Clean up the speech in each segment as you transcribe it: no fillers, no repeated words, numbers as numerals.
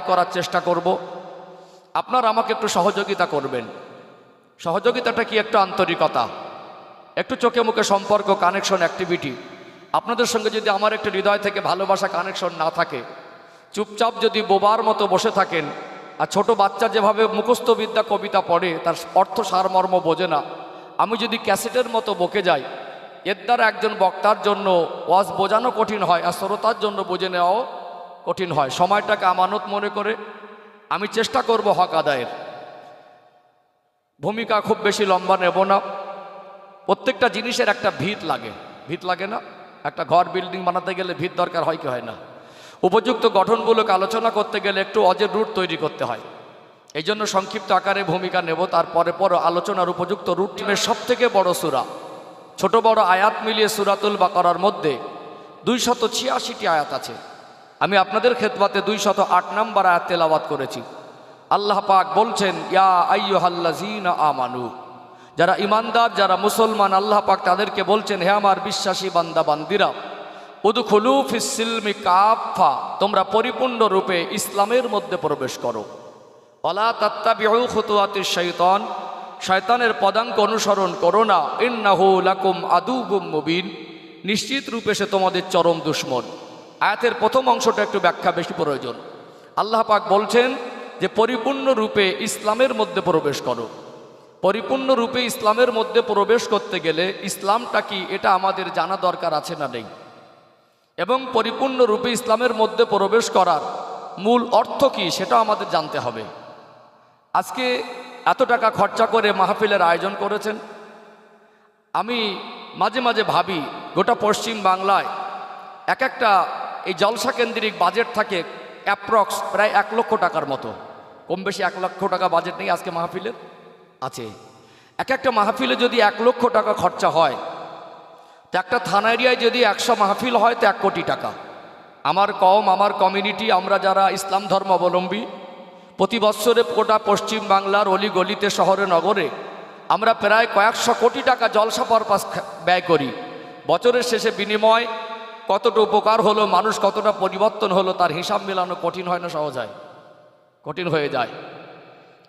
আদায় করার চেষ্টা করব। আপনারা আমাকে একটু সহযোগিতা করবেন। সহযোগিতাটা কি? একটু আন্তরিকতা, একটু চোখে মুখে সম্পর্ক, কানেকশন, অ্যাক্টিভিটি। আপনাদের সঙ্গে যদি আমার একটু হৃদয় থেকে ভালোবাসা, কানেকশন না থাকে, চুপচাপ যদি বোবার মতো বসে থাকেন, আর ছোট বাচ্চা যেভাবে মুখস্থ বিদ্যা কবিতা পড়ে তার অর্থ সারমর্ম বোঝে না, আমি যদি ক্যাসেটের মতো বকে যাই, এর দ্বারা একজন বক্তার জন্য ওয়াজ বোঝানো কঠিন হয়, আর শ্রোতার জন্য বুঝে নেওয়াও কঠিন হয়। সময়টাকে আমানত মনে করে আমি চেষ্টা করব হক আদায়ের। ভূমিকা খুব বেশি লম্বা নেব না। প্রত্যেকটা জিনিসের একটা ভিত লাগে, ভিত লাগে না? একটা ঘর বিল্ডিং বানাতে গেলে ভিত দরকার হয় কি হয় না? উপযুক্ত গঠনগুলোকে আলোচনা করতে গেলে একটু অজের রুট তৈরি করতে হয়। এই জন্য সংক্ষিপ্ত আকারে ভূমিকা নেব। তারপরে আলোচনার উপযুক্ত রুট টিমের সবথেকে বড় সূরা, ছোট বড় আয়াত মিলিয়ে সূরাতুল বাকারার মধ্যে 286টি আয়াত আছে। আমি আপনাদের খেদমতে 208 নম্বর আয়াত তেলাওয়াত করেছি। আল্লাহ পাক বলছেন, ইয়া আইয়ুহাল্লাযীনা আমানু, যারা ইমানদার, যারা মুসলমান, আল্লাহ পাক তাদেরকে বলছেন, হে আমার বিশ্বাসী বান্দা বান্দিরা, উদখুলু ফিস সিলমি কাফা, তোমরা পরিপূর্ণ রূপে ইসলামের মধ্যে প্রবেশ করো। ওয়ালা তাত্তাবিউ খুতুওয়াতিশ শাইতান, শয়তানের পদাঙ্ক অনুসরণ করো না। ইন্নাহু লাকুম আদুউম মুবিন, নিশ্চিত রূপে সে তোমাদের চরম দুশমন। আয়াতের প্রথম অংশটা একটু ব্যাখ্যা বেশি প্রয়োজন। আল্লাহ পাক বলছেন যে পরিপূর্ণ রূপে ইসলামের মধ্যে প্রবেশ করো। পরিপূর্ণ রূপে ইসলামের মধ্যে প্রবেশ করতে গেলে ইসলামটা কি, এটা আমাদের জানা দরকার আছে না নেই? এবং পরিপূর্ণ রূপে ইসলামের মধ্যে প্রবেশ করার মূল অর্থ কি, সেটা আমাদের জানতে হবে। আজকে এত টাকা খরচা করে মাহফিলের আয়োজন করেছেন। আমি মাঝে মাঝে ভাবি, গোটা পশ্চিম বাংলায় এক একটা এই জলসা কেন্দ্রিক বাজেট থাকে অ্যাপ্রক্স প্রায় 1 লক্ষ টাকার মতো। কম বেশি 1 লক্ষ টাকা বাজেট নেই আজকে মাহফিলের আছে। এক একটা মাহফিলে যদি 1 লক্ষ টাকা খরচা হয়, তো একটা থানা এরিয়ায় যদি 100 মাহফিল হয় তো 1 কোটি টাকা। আমার কওম, আমার কমিউনিটি, আমরা যারা ইসলাম ধর্মাবলম্বী, প্রতি বৎসরে গোটা পশ্চিম বাংলার অলি গলিতে, শহরে নগরে আমরা প্রায় কয়েকশো কোটি টাকা জলসা পারপাস ব্যয় করি। বছরের শেষে বিনিময় কতটা উপকার হলো, মানুষ কতটা পরিবর্তন হলো, তার হিসাব মেলানো কঠিন হয় না সহজ হয়? কঠিন হয়ে যায়।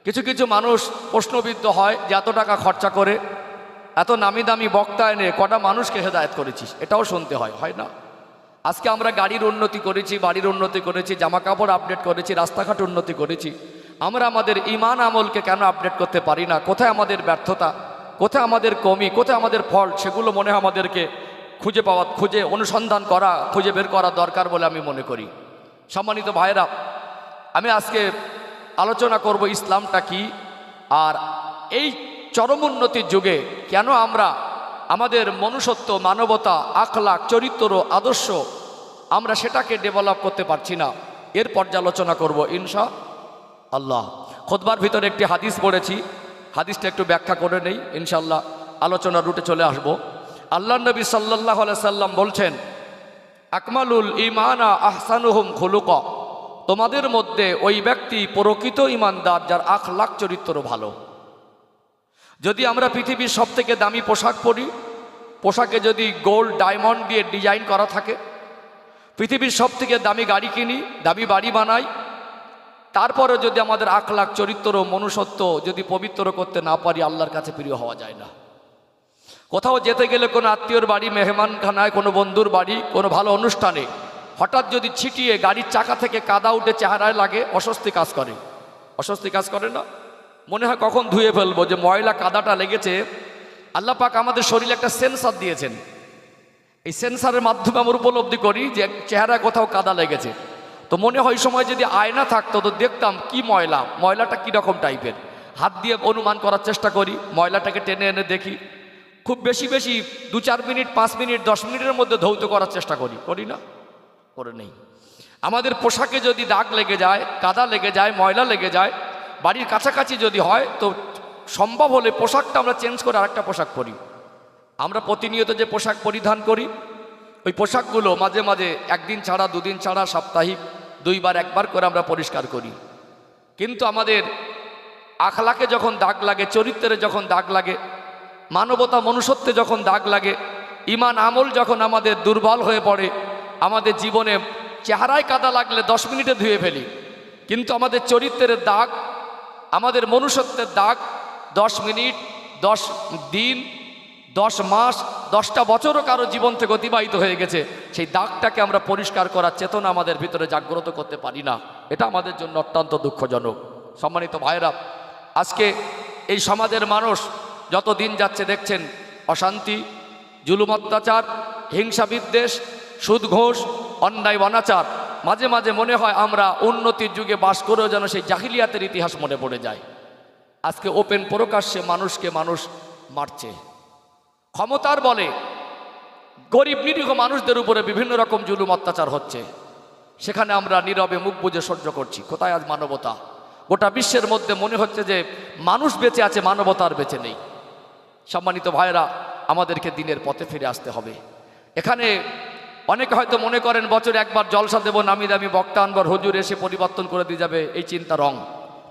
কিছু কিছু মানুষ প্রশ্নবিদ্ধ হয় যে এত টাকা খরচা করে এত নামি দামি বক্তা এনে কটা মানুষকে হেদায়েত করেছিস, এটাও শুনতে হয়, হয় না? আজকে আমরা গাড়ির উন্নতি করেছি, বাড়ির উন্নতি করেছি, জামা কাপড় আপডেট করেছি, রাস্তাঘাট উন্নতি করেছি, আমরা আমাদের ঈমান আমলকে কেন আপডেট করতে পারি না? কোথায় আমাদের ব্যর্থতা, কোথায় আমাদের কমি, কোথায় আমাদের ফল্ট, সেগুলো মনে হয় আমাদেরকে খুঁজে অনুসন্ধান করা, খুঁজে বের করা দরকার বলে আমি মনে করি। সম্মানিত ভাইয়েরা, আমি আজকে আলোচনা করব ইসলামটা কি, আর এই চরম উন্নতির যুগে কেন আমরা আমাদের মনুষ্যত্ব, মানবতা, আখলাক, চরিত্র, আদর্শ আমরা সেটাকে ডেভেলপ করতে পারছি না, এর পর্যালোচনা করব ইনশাআল্লাহ। খুতবার ভিতরে একটি হাদিস পড়েছি, হাদিসটা একটু ব্যাখ্যা করে নেই, ইনশাআল্লাহ আলোচনার রুটে চলে আসব। আল্লাহ নবী সাল্লাল্লাহু আলাইহি সাল্লাম বলছেন, আকমালুল ঈমানা আহসানুহুম খুলুকা, তোমাদের মধ্যে ওই ব্যক্তি প্রকৃত ঈমানদার যার আখলাক, চরিত্র ভালো। যদি আমরা পৃথিবীর সবথেকে দামি পোশাক পরি, পোশাকে যদি গোল্ড ডায়মন্ড দিয়ে ডিজাইন করা থাকে, পৃথিবীর সবথেকে দামি গাড়ি কিনি, দামি বাড়ি বানাই, তারপরে যদি আমাদের আখলাক, চরিত্র, মনুষ্যত্ব যদি পবিত্র করতে না পারি, আল্লাহর কাছে প্রিয় হওয়া যায় না। কোথাও যেতে গেলে কোনো আত্মীয়র বাড়ি, মেহমানখানায়, কোনো বন্ধুর বাড়ি, কোনো ভালো অনুষ্ঠানে হঠাৎ যদি ছিটিয়ে গাড়ির চাকা থেকে কাদা উঠে চেহারায় লাগে, অস্বস্তি কাজ করে। অস্বস্তি কাজ করে না? মনে হয় কখন ধুয়ে ফেলবো, যে ময়লা কাদাটা লেগেছে। আল্লাহ পাক আমাদের শরীরে একটা সেন্সার দিয়েছেন, এই সেন্সারের মাধ্যমে আমরা উপলব্ধি করি যে চেহারায় কোথাও কাদা লেগেছে। তো মনে হয় সময় যদি আয়না থাকতো তো দেখতাম কি ময়লাটা কীরকম টাইপের, হাত দিয়ে অনুমান করার চেষ্টা করি, ময়লাটাকে টেনে এনে দেখি, খুব বেশি 2-4 মিনিট, 5 মিনিট, 10 মিনিটের মধ্যে ধৌত করার চেষ্টা করি না? করে নেই। আমাদের পোশাকে যদি দাগ লেগে যায়, কাদা লেগে যায়, ময়লা লেগে যায়, বাড়ির কাছাকাছি যদি হয়, তো সম্ভব হলে পোশাকটা আমরা চেঞ্জ করে আরেকটা পোশাক পরি। আমরা প্রতিনিয়ত যে পোশাক পরিধান করি, ওই পোশাকগুলো মাঝে মাঝে 1 দিন ছাড়া, 2 দিন ছাড়া, সাপ্তাহিক 2 বার 1 বার করে আমরা পরিষ্কার করি। কিন্তু আমাদের আখলাকে যখন দাগ লাগে, চরিত্রে যখন দাগ লাগে, মানবতা, মনুষ্যত্বে যখন দাগ লাগে, ঈমান আমল যখন আমাদের দুর্বল হয়ে পড়ে, আমাদের জীবনে চেহারায় কাদা লাগলে 10 মিনিটে ধুয়ে ফেলি, কিন্তু আমাদের চরিত্রের দাগ, আমাদের মনুষ্যত্বের দাগ 10 মিনিট, 10 দিন, 10 মাস, 10টা বছরও কারো জীবন থেকে অতিবাহিত হয়ে গেছে, সেই দাগটাকে আমরা পরিষ্কার করার চেতনা আমাদের ভিতরে জাগ্রত করতে পারি না। এটা আমাদের জন্য অত্যন্ত দুঃখজনক। সম্মানিত ভাইরা, আজকে এই সমাজের মানুষ যত দিন যাচ্ছে দেখছেন অশান্তি, জুলুম, অত্যাচার, হিংসা, বিদ্বেষ, সুদ, ঘোষ, অন্যায়, অনাচার। মাঝে মাঝে মনে হয় আমরা উন্নতির যুগে বাস করেও যেন সেই জাহিলিয়াতের ইতিহাস মনে পড়ে যায়। আজকে ওপেন প্রকাশ্যে মানুষকে মানুষ মারছে, ক্ষমতার বলে গরিব নিরীহ মানুষদের উপরে বিভিন্ন রকম জুলুম অত্যাচার হচ্ছে, সেখানে আমরা নীরবে মুখ বুজে সহ্য করছি। কোথায় আজ মানবতা? গোটা বিশ্বের মধ্যে মনে হচ্ছে যে মানুষ বেঁচে আছে, মানবতার বেঁচে নেই। সম্মানিত ভাইরা, আমাদেরকে দিনের পথে ফিরে আসতে হবে। এখানে অনেকে হয়তো মনে করেন বছরে একবার জলসা দেব, নামি দামি বক্তা আনবার, হুজুর এসে পরিবর্তন করে দিয়ে যাবে, এই চিন্তা রং।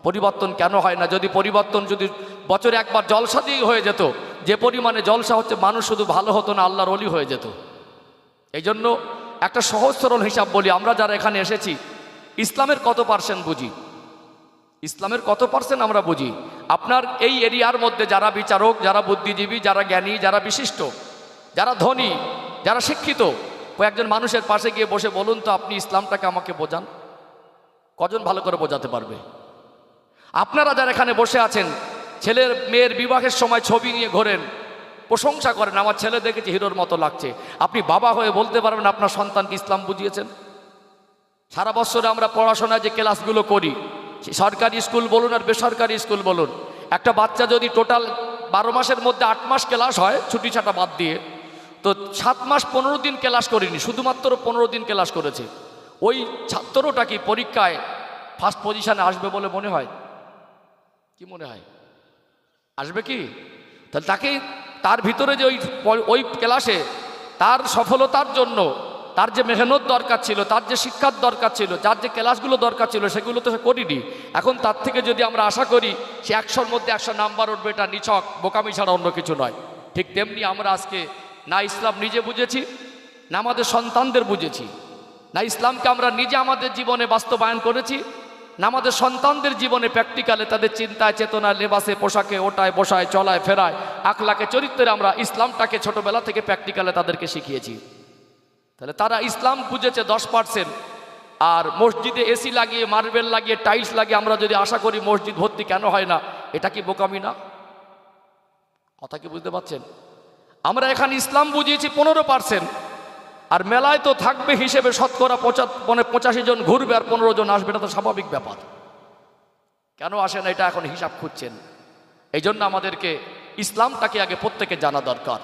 পরিবর্তন কেন হয় না? যদি পরিবর্তন যদি বছরে একবার জলসা দিয়েই হয়ে যেত, যে পরিমাণে জলসা হচ্ছে, মানুষ শুধু ভালো হতো না, আল্লাহর ওলি হয়ে যেত। এই জন্য একটা সহজ সরল হিসাব বলি, আমরা যারা এখানে এসেছি ইসলামের কত পার্সেন্ট বুঝি? ইসলামের কত পার্সেন্ট আমরা বুঝি? আপনার এই এরিয়ার মধ্যে যারা বিচারক, যারা বুদ্ধিজীবী, যারা জ্ঞানী, যারা বিশিষ্ট, যারা ধনী, যারা শিক্ষিত, কয়েকজন মানুষের পাশে গিয়ে বসে বলুন তো আপনি ইসলামটাকে আমাকে বোঝান। কজন ভালো করে বোঝাতে পারবে? আপনারা যারা এখানে বসে আছেন, ছেলের মেয়ের বিবাহের সময় ছবি নিয়ে ঘোরেন, প্রশংসা করেন, আমার ছেলে দেখেছি হিরোর মতো লাগছে। আপনি বাবা হয়ে বলতে পারবেন আপনার সন্তানকে ইসলাম বুঝিয়েছেন? সারা বছরে আমরা পড়াশোনায় যে ক্লাসগুলো করি, সরকারি স্কুল বলুন আর বেসরকারি স্কুল বলুন, একটা বাচ্চা যদি টোটাল 12 মাসের মধ্যে 8 মাস ক্লাস হয়, ছুটি ছাটা বাদ দিয়ে, তো 7 মাস 15 দিন ক্লাস করিনি, শুধুমাত্র 15 দিন ক্লাস করেছে। ওই ছাত্রটা কি পরীক্ষায় ফার্স্ট পজিশনে আসবে বলে মনে হয়? কি মনে হয়? আসবে কি? তাহলে তাকে, তার ভিতরে যে ওই ক্লাসে তার সফলতার জন্য তার যে মেহনত দরকার ছিল, তার যে শিক্ষার দরকার ছিল, যার যে ক্লাসগুলো দরকার ছিল, সেগুলো তো সে করিনি। এখন তার থেকে যদি আমরা আশা করি সে 100-র মধ্যে 100 নাম্বার উঠবে, এটা নিছক বোকামি ছাড়া অন্য কিছু নয়। ঠিক তেমনি আমরা আজকে না ইসলাম নিজে বুঝেছি, না আমাদের সন্তানদের বুঝেছি, না ইসলামকে আমরা নিজে আমাদের জীবনে বাস্তবায়ন করেছি, না আমাদের সন্তানদের জীবনে প্র্যাকটিক্যালে তাদের চিন্তায়, চেতনায়, লেবাসে, পোশাকে, ওটায় বসায়, চলায় ফেরায়, আখলাকে, চরিত্রে আমরা ইসলামটাকে ছোটবেলা থেকে প্র্যাকটিক্যালে তাদেরকে শিখিয়েছি। তাহলে তারা ইসলাম বুঝেছে 10%, আর মসজিদে এসি লাগিয়ে, মার্বেল লাগিয়ে, টাইলস লাগিয়ে আমরা যদি আশা করি মসজিদ ভর্তি কেন হয় না, এটা কি বোকামি না? কথা কি বুঝতে পারছেন? আমরা এখানে ইসলাম বুঝিয়েছি 15%, আর মেলায় তো থাকবে হিসেবে শতকরা 85 জন ঘুরবে আর 15 জন আসবে, এটা তো স্বাভাবিক ব্যাপার। কেন আসে না এটা এখন হিসাব খুঁজছেন। এই জন্য আমাদেরকে ইসলামটাকে আগে প্রত্যেকে জানা দরকার।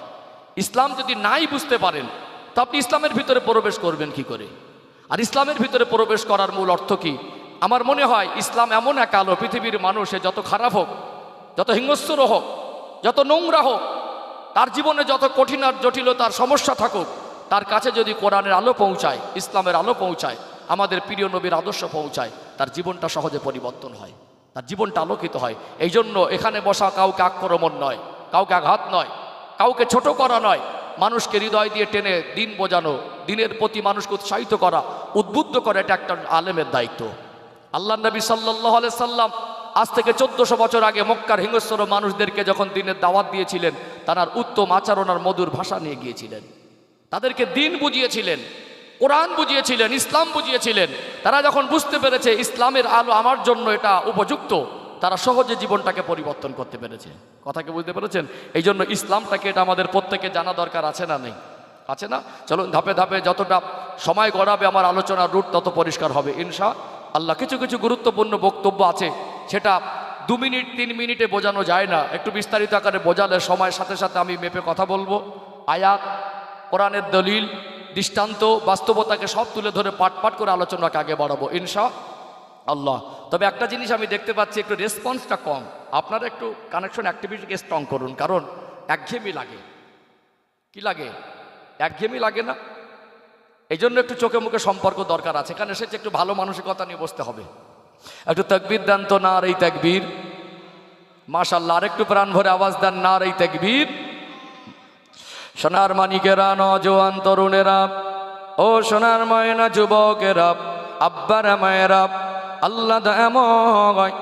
ইসলাম যদি নাই বুঝতে পারেন, তো আপনি ইসলামের ভিতরে প্রবেশ করবেন কি করে? আর ইসলামের ভিতরে প্রবেশ করার মূল অর্থ কি? আমার মনে হয় ইসলাম এমন এক আলো, পৃথিবীর মানুষে যত খারাপ হোক, যত হিংস্র হোক, যত নোংরা হোক, তার জীবনে যত কঠিন আর জটিলতার সমস্যা থাকুক, তার কাছে যদি কোরআনের আলো পৌঁছায়, ইসলামের আলো পৌঁছায়, আমাদের প্রিয় নবীর আদর্শ পৌঁছায়, তার জীবনটা সহজে পরিবর্তন হয়, তার জীবনটা আলোকিত হয়। এই জন্য এখানে বসা কাউকে আক্রমণ নয়, কাউকে আঘাত নয়, কাউকে ছোট করা নয়, মানুষকে হৃদয় দিয়ে টেনে দিন বোঝানো, দিনের প্রতি মানুষকে উৎসাহিত করা, উদ্বুদ্ধ করা, এটা একটা আলেমের দায়িত্ব। আল্লাহ নবী সাল্লাল্লাহু আলাইহি সাল্লাম আজ থেকে 1400 বছর আগে মক্কার হিংস্র মানুষদেরকে যখন দিনের দাওয়াত দিয়েছিলেন, তার উত্তম আচরণ আর মধুর ভাষা নিয়ে গিয়েছিলেন, তাদেরকে দিন বুঝিয়েছিলেন, কোরআন বুঝিয়েছিলেন, ইসলাম বুঝিয়েছিলেন। তারা যখন বুঝতে পেরেছে ইসলামের আলো আমার জন্য এটা উপযুক্ত, তারা সহজে জীবনটাকে পরিবর্তন করতে পেরেছে। কথাকে বুঝতে পেরেছেন? এই জন্য ইসলামটাকে এটা আমাদের প্রত্যেকে জানা দরকার, আছে না নেই? আছে না? চলুন ধাপে ধাপে যতটা সময় গড়াবে আমার আলোচনার রুট তত পরিষ্কার হবে ইনশাআল্লাহ। কিছু কিছু গুরুত্বপূর্ণ বক্তব্য আছে, সেটা 2 মিনিট 3 মিনিটে বোঝানো যায় না, একটু বিস্তারিত আকারে বোঝালে সময়ের সাথে সাথে আমি মেপে কথা বলবো। আয়াত, কোরআনের দলিল, দৃষ্টান্ত, বাস্তবতাকে সব তুলে ধরে পাট পাট করে আলোচনাকে আগে বাড়াবো ইনশাআল্লাহ। তবে একটা জিনিস আমি দেখতে পাচ্ছি, একটু রেসপন্সটা কম। আপনারা একটু কানেকশন অ্যাক্টিভিটিকে স্ট্রং করুন, কারণ একঘেয়েমি লাগে। কি লাগে? একঘেয়েমি লাগে না? এই জন্য একটু চোখে মুখে সম্পর্ক দরকার আছে। এখানে এসেছে একটু ভালো মানসিকতা নিয়ে বসতে হবে। একটু তাকবীর দেন তো, না এই তাকবীর, মাশাআল্লাহ। আর একটু প্রাণ ভরে আওয়াজ দেন, না এই তাকবীর। সোনার মানিকেরা, নজওয়ান তরুণেরা, ও সোনার ময়না যুবকেরা, আব্বারা মায়েরা, আল্লাহ দয়াময়।